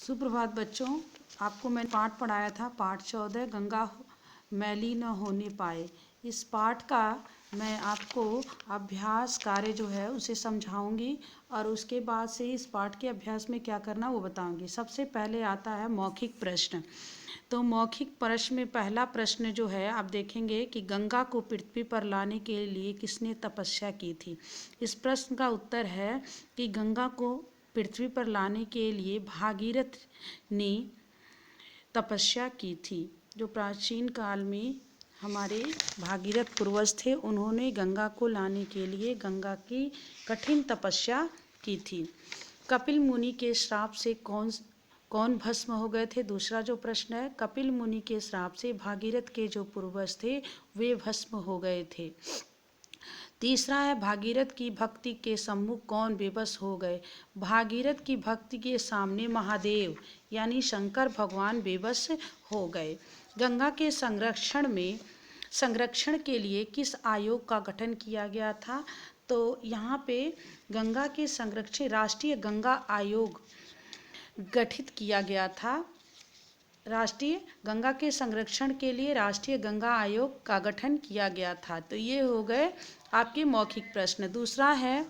सुप्रभात बच्चों, आपको मैंने पाठ पढ़ाया था पाठ 14 गंगा मैली न होने पाए। इस पाठ का मैं आपको अभ्यास कार्य जो है उसे समझाऊंगी और उसके बाद से इस पाठ के अभ्यास में क्या करना वो बताऊंगी। सबसे पहले आता है मौखिक प्रश्न। तो मौखिक प्रश्न में पहला प्रश्न जो है आप देखेंगे कि गंगा को पृथ्वी पर लाने के लिए किसने तपस्या की थी। इस प्रश्न का उत्तर है कि गंगा को पृथ्वी पर लाने के लिए भागीरथ ने तपस्या की थी। जो प्राचीन काल में हमारे भागीरथ पूर्वज थे, उन्होंने गंगा को लाने के लिए गंगा की कठिन तपस्या की थी। कपिल मुनि के श्राप से कौन भस्म हो गए थे। दूसरा जो प्रश्न है, कपिल मुनि के श्राप से भागीरथ के जो पूर्वज थे वे भस्म हो गए थे। तीसरा है, भागीरथ की भक्ति के सम्मुख कौन बेबस हो गए। भागीरथ की भक्ति के सामने महादेव यानी शंकर भगवान बेबस हो गए। गंगा के संरक्षण के लिए किस आयोग का गठन किया गया था। तो यहाँ पे गंगा के संरक्षण राष्ट्रीय गंगा आयोग गठित किया गया था। राष्ट्रीय गंगा के संरक्षण के लिए राष्ट्रीय गंगा आयोग का गठन किया गया था। तो ये हो गए आपके मौखिक प्रश्न। दूसरा है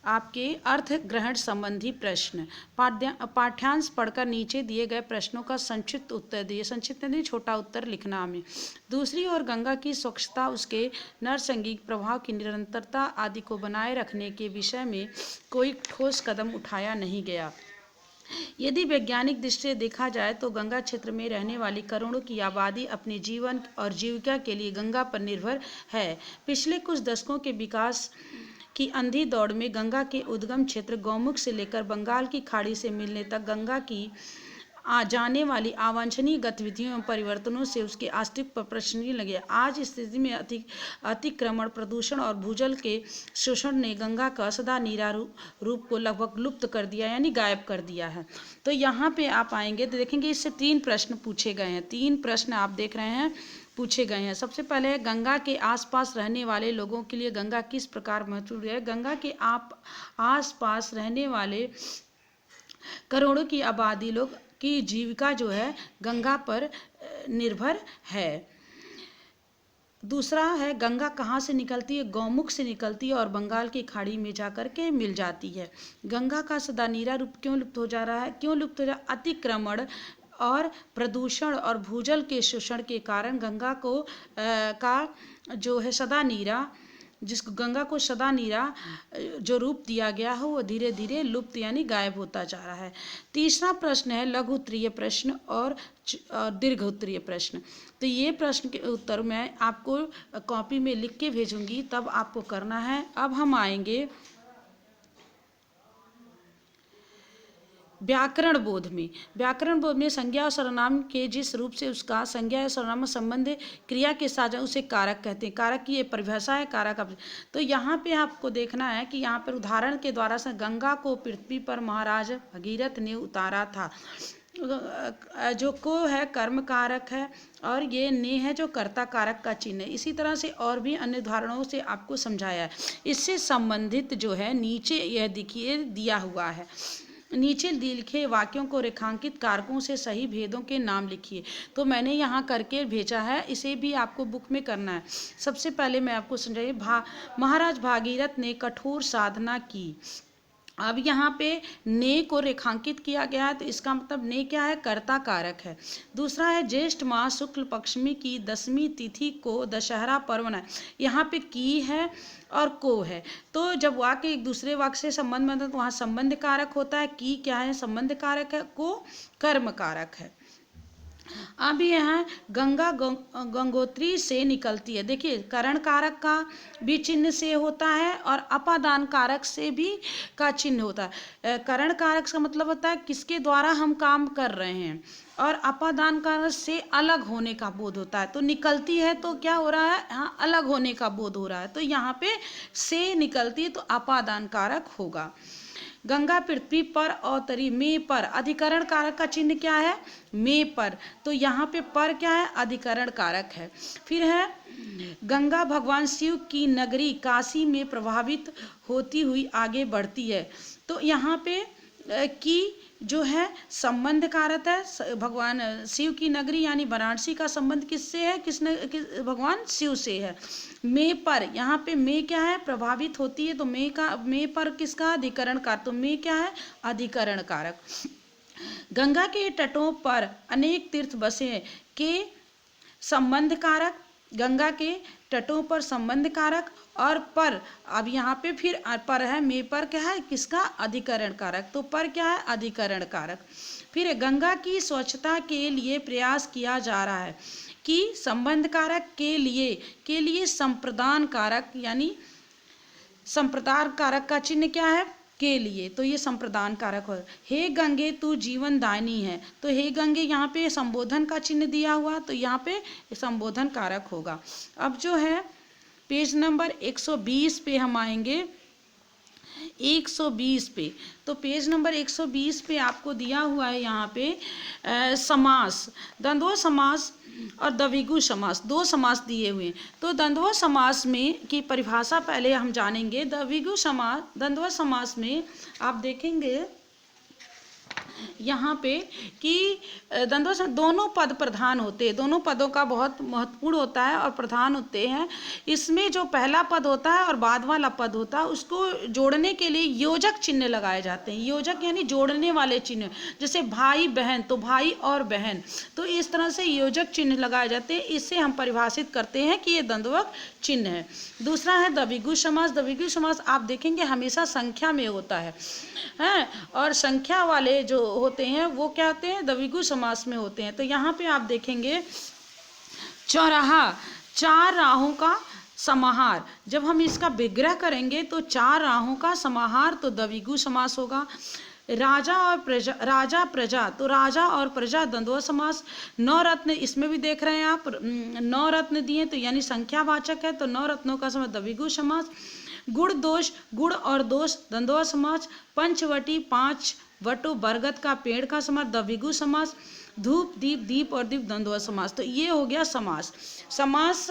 आपके अर्थ ग्रहण संबंधी प्रश्न। पाठ्यांश पढ़कर नीचे दिए गए प्रश्नों का संक्षिप्त उत्तर दिए। संक्षिप्त नहीं, छोटा उत्तर लिखना हमें। दूसरी ओर गंगा की स्वच्छता, उसके नरसंगिक प्रभाव की निरंतरता आदि को बनाए रखने के विषय में कोई ठोस कदम उठाया नहीं गया। यदि वैज्ञानिक दृष्टि से देखा जाए तो गंगा क्षेत्र में रहने वाली करोड़ों की आबादी अपने जीवन और जीविका के लिए गंगा पर निर्भर है। पिछले कुछ दशकों के विकास की अंधी दौड़ में गंगा के उद्गम क्षेत्र गौमुख से लेकर बंगाल की खाड़ी से मिलने तक गंगा की जाने वाली अवांछनीय गतिविधियों एवं परिवर्तनों से उसके अस्तित्व पर प्रश्न लगे। आज स्थिति में अतिक्रमण, प्रदूषण और भूजल के शोषण ने गंगा का सदा नीरा रूप को लगभग लुप्त कर दिया यानी गायब कर दिया है। तो यहाँ पे आप आएंगे तो देखेंगे इससे 3 प्रश्न पूछे गए हैं। 3 प्रश्न आप देख रहे हैं पूछे गए हैं। सबसे पहले, गंगा के आसपास रहने वाले लोगों के लिए गंगा किस प्रकार महत्वपूर्ण है। गंगा के आसपास रहने वाले करोड़ों की आबादी लोग की जीविका जो है गंगा पर निर्भर है। दूसरा है, गंगा कहाँ से निकलती है। गौमुख से निकलती है और बंगाल की खाड़ी में जाकर के मिल जाती है। गंगा का सदा नीरा रूप क्यों लुप्त हो जा रहा है। क्यों लुप्त हो जा रहा है? अतिक्रमण और प्रदूषण और भूजल के शोषण के कारण गंगा को का जो है सदा नीरा, जिसको गंगा को सदा नीरा जो रूप दिया गया है वो धीरे धीरे लुप्त यानी गायब होता जा रहा है। तीसरा प्रश्न है लघु उत्तरीय प्रश्न और दीर्घ उत्तरीय प्रश्न। तो ये प्रश्न के उत्तर मैं आपको कॉपी में लिख के भेजूंगी, तब आपको करना है। अब हम आएंगे व्याकरण बोध में। व्याकरण बोध में संज्ञा और सर्वनाम के जिस रूप से उसका संज्ञा या सर्वनाम संबंध क्रिया के साथ उसे कारक कहते हैं। कारक की ये परिभाषा है कारक। तो यहाँ पे आपको देखना है कि यहाँ पर उदाहरण के द्वारा से गंगा को पृथ्वी पर महाराज भगीरथ ने उतारा था। जो को है कर्म कारक है और ये ने है जो कर्ता कारक का चिन्ह है। इसी तरह से और भी अन्य उदाहरणों से आपको समझाया है। इससे संबंधित जो है नीचे यह देखिए दिया हुआ है। नीचे लिखे वाक्यों को रेखांकित कारकों से सही भेदों के नाम लिखिए। तो मैंने यहाँ करके भेजा है, इसे भी आपको बुक में करना है। सबसे पहले मैं आपको समझाइए, महाराज भागीरथ ने कठोर साधना की। अब यहाँ पे ने को रेखांकित किया गया है, तो इसका मतलब ने क्या है, कर्ता कारक है। दूसरा है, ज्येष्ठ माह शुक्ल पक्षमी की 10वीं तिथि को दशहरा पर्व मनाया। यहाँ पे की है और को है, तो जब वाक्य एक दूसरे वाक्य से संबंध बनता है तो वहाँ संबंध कारक होता है। की क्या है, संबंध कारक है, को कर्म कारक है। अब यहाँ गंगा गंगोत्री से निकलती है। देखिए, करण कारक का भी चिन्ह से होता है और अपादान कारक से भी का चिन्ह होता है। करण कारक का मतलब होता है किसके द्वारा हम काम कर रहे हैं, और अपादान कारक से अलग होने का बोध होता है। तो निकलती है तो क्या हो रहा है, हाँ अलग होने का बोध हो रहा है। तो यहाँ पे से निकलती है तो अपादान कारक होगा। गंगा पृथ्वी पर अवतरी में पर, अधिकरण कारक का चिन्ह क्या है, में पर। तो यहाँ पे पर क्या है, अधिकरण कारक है। फिर है, गंगा भगवान शिव की नगरी काशी में प्रभावित होती हुई आगे बढ़ती है। तो यहाँ पे की जो है संबंध कारक है। भगवान शिव की नगरी यानी वाराणसी का संबंध किससे है? भगवान शिव से है। में पर, यहाँ पे में क्या है? प्रभावित होती है, तो में पर किसका? अधिकरण कारक। तो में क्या है? अधिकरण कारक। गंगा के तटों पर अनेक तीर्थ बसे हैं के संबंध कारक, गंगा के तटों पर संबंध कारक, और पर, अब यहाँ पे फिर पर है, में पर क्या है? किसका? अधिकरण कारक। तो पर क्या है? अधिकरण कारक। फिर गंगा की स्वच्छता के लिए प्रयास किया जा रहा है कि संबंध कारक के लिए संप्रदान कारक, यानी संप्रदान कारक का चिन्ह क्या है? के लिए, तो ये संप्रदान कारक हो। हे गंगे तू जीवन दायनी है, तो हे गंगे यहाँ पे संबोधन का चिन्ह दिया हुआ, तो यहाँ पे संबोधन कारक होगा। अब जो है पेज नंबर 120 पे हम आएंगे, 120 पे। तो पेज नंबर 120 पे आपको दिया हुआ है यहाँ पे समास, द्वंद्व समास और द्विगु समास, दो समास दिए हुए हैं। तो द्वंद्व समास में की परिभाषा पहले हम जानेंगे। द्वंद्व समास में आप देखेंगे यहाँ पे कि दोनों पद प्रधान होते हैं, दोनों पदों का बहुत महत्वपूर्ण होता है और प्रधान होते हैं। इसमें जो पहला पद होता है और बाद वाला पद होता है, उसको जोड़ने के लिए योजक चिन्ह लगाए जाते हैं। योजक यानी जोड़ने वाले चिन्ह, जैसे भाई बहन, तो भाई और बहन, तो इस तरह से योजक चिन्ह लगाए जाते हैं। इससे हम परिभाषित करते हैं कि ये द्वंद्वक चिन्ह है। दूसरा है द्विगु समास। द्विगु समास आप देखेंगे हमेशा संख्या में होता है, और संख्या वाले जो होते हैं वो क्या होते हैं? द्विगु समास में होते हैं। तो यहाँ पे आप देखेंगे चौराहा, चार राहों का समाहार। जब हम इसका विग्रह करेंगे तो चार राहों का समाहार, तो द्विगु समास होगा। राजा और प्रजा, तो राजा और प्रजा द्वंद्व समास। नवरत्न, इसमें भी देख रहे हैं आप, नवरत्न दिए तो यानी संख्यावाचक है, तो नवरत्नों का समास द्विगु समास। गुण और दोष द्वंद्व समास। पंचवटी, पांच वटो बरगद का पेड़ का समास द्विगु समास। धूप, दीप और दीप द्वंद्व समास। तो ये हो गया समास। समास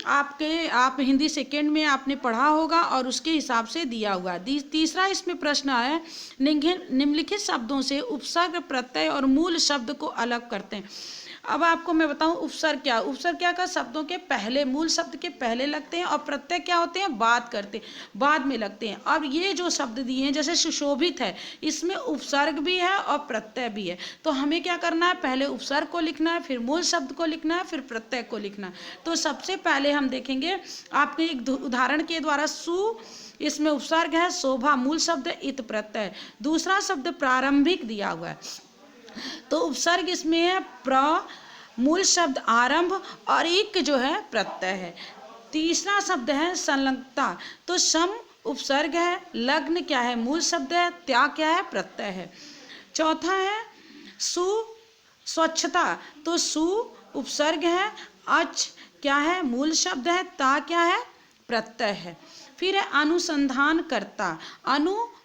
आप हिंदी सेकेंड में आपने पढ़ा होगा और उसके हिसाब से दिया हुआ। तीसरा इसमें प्रश्न आया, निम्नलिखित शब्दों से उपसर्ग, प्रत्यय और मूल शब्द को अलग करते हैं। अब आपको मैं बताऊं उपसर्ग क्या का शब्दों के पहले, मूल शब्द के पहले लगते हैं, और प्रत्यय क्या होते हैं? बाद में लगते हैं। अब ये जो शब्द दिए हैं, जैसे सुशोभित है, इसमें उपसर्ग भी है और प्रत्यय भी है। तो हमें क्या करना है? पहले उपसर्ग को लिखना है, फिर मूल शब्द को लिखना है, फिर प्रत्यय को लिखना है। तो सबसे पहले हम देखेंगे आपके एक उदाहरण के द्वारा, इसमें उपसर्ग है, शोभा मूल शब्द, इत प्रत्यय। दूसरा शब्द प्रारंभिक दिया हुआ है, तो उपसर्ग इसमें है मूल शब्द आरंभ, और एक जो है प्रत्यय है। तीसरा शब्द है संलग्नता, तो सम उपसर्ग है, लग्न क्या है? मूल शब्द है, त्याग क्या है? प्रत्यय है। चौथा है स्वच्छता, तो सु उपसर्ग है, अच क्या है? मूल शब्द है, ता क्या है? प्रत्यय है। फिर है अनुसंधान करता,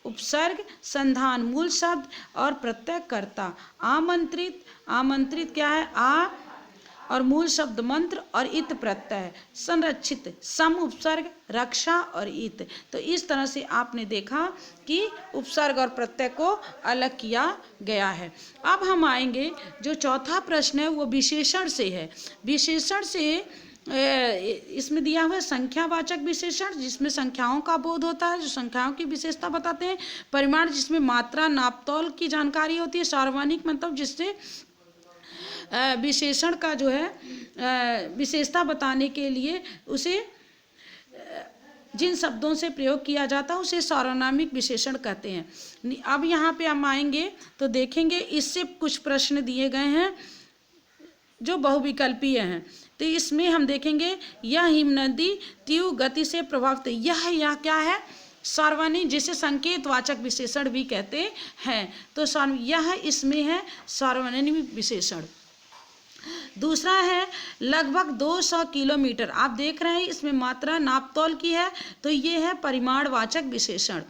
उपसर्ग, संधान मूल शब्द और प्रत्यय कर्ता। आमंत्रित क्या है? आ और मूल शब्द मंत्र और इत प्रत्यय। संरक्षित, सम उपसर्ग, रक्षा और इत। तो इस तरह से आपने देखा कि उपसर्ग और प्रत्यय को अलग किया गया है। अब हम आएंगे, जो चौथा प्रश्न है वो विशेषण से है। विशेषण से इसमें दिया हुआ है संख्यावाचक विशेषण, जिसमें संख्याओं का बोध होता है, जो संख्याओं की विशेषता बताते हैं। परिमाण, जिसमें मात्रा नापतोल की जानकारी होती है। सार्वजनिक, मतलब जिससे विशेषण का जो है विशेषता बताने के लिए उसे जिन शब्दों से प्रयोग किया जाता है उसे सार्वनामिक विशेषण कहते हैं। अब यहाँ पे हम आएंगे तो देखेंगे इससे कुछ प्रश्न दिए गए हैं जो बहुविकल्पीय हैं। तो इसमें हम देखेंगे, यह हिमनदी तीव्र गति से प्रभावित। यह क्या है? सार्वनामिक, जिसे संकेतवाचक विशेषण भी कहते हैं। तो यह इसमें है सार्वनामिक विशेषण। दूसरा है लगभग 200 किलोमीटर। आप देख रहे हैं इसमें मात्रा नापतोल की है, तो ये है परिमाणवाचक विशेषण।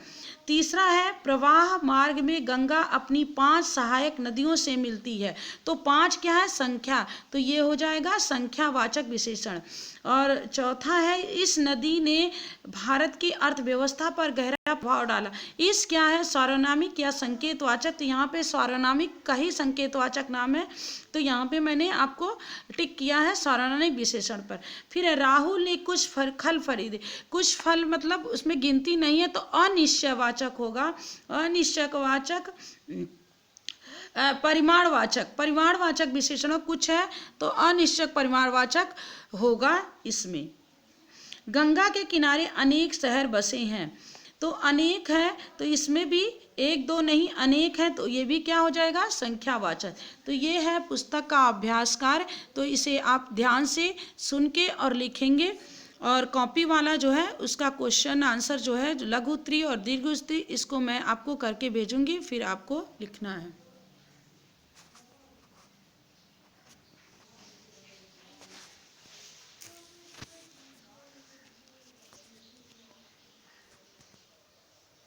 तीसरा है प्रवाह मार्ग में गंगा अपनी 5 सहायक नदियों से मिलती है। तो 5 क्या है? संख्या, तो ये हो जाएगा संख्यावाचक विशेषण। और चौथा है इस नदी ने भारत की अर्थव्यवस्था पर गहरा प्रभाव डाला। इस क्या है? सार्वनामिक या संकेतवाचक, तो यहाँ पे सार्वनामिक का ही संकेतवाचक नाम है, तो यहाँ पे मैंने आपको टिक किया है सार्वनामिक विशेषण पर। फिर है राहुल ने कुछ खल खरीदे। कुछ फल मतलब उसमें गिनती नहीं है, तो अनिश्चयवाचक होगा। अनिश्चयवाचक परिमाणवाचक विशेषणों कुछ है, तो अनिश्चय परिमाणवाचक होगा इसमें। गंगा के किनारे अनेक शहर बसे हैं, तो अनेक है, तो इसमें भी 1 2 नहीं अनेक है, तो ये भी क्या हो जाएगा? संख्यावाचक। तो ये है पुस्तक का अभ्यास कार्य, तो इसे आप ध्यान से सुन के और लिखेंगे। और कॉपी वाला जो है उसका क्वेश्चन आंसर जो है लघु उत्तरीय और दीर्घ उत्तरीय, इसको मैं आपको करके भेजूंगी, फिर आपको लिखना है।